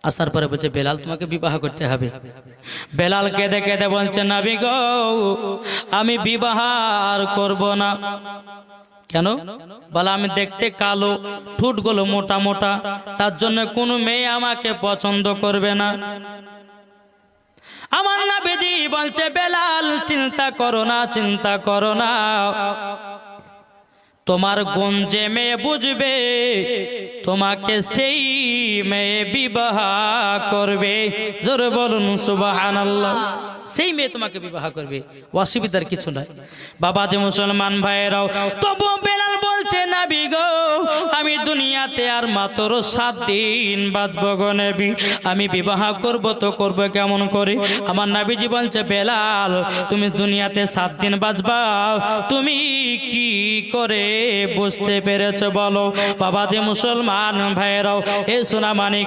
আসার পরে বলছে বেলাল তোমাকে বিবাহ করতে হবে। বেলাল কেঁদে কেঁদে বলছে নবী গো আমি বিবাহ আর করব না। কেন? বলে আমি দেখতে কালো, ঠোঁটগুলো মোটা মোটা, তার জন্য কোনো মেয়ে আমাকে পছন্দ করবে না। আমার নবীজি বলছে বেলাল চিন্তা করো না, চিন্তা করো না, তোমার গুণ যে মেয়ে বুঝবে তোমাকে সেই মেয়ে বিবাহ করবে। জোরে বলুন সুবহানাল্লাহ। সেই মেয়ে তোমাকে বিবাহ করবে, অসুবিধার কিছু নাই। বাবা যে মুসলমান ভাইয়েরাও, তবু বেলাল বলছে নবী গো আমি দুনিয়াতে আর মাত্র 7 দিন বাঁচবো গো নবী, আমি বিবাহ করব তো করব কেমন করে? আমার নবীজি বলছে বেলাল তুমি দুনিয়াতে 7 দিন বাঁচবা, তুমি কি করে বুঝতে পেরেছো বলো? বাবা যে মুসলমান ভাইয়েরাও, এ সোনা মানিক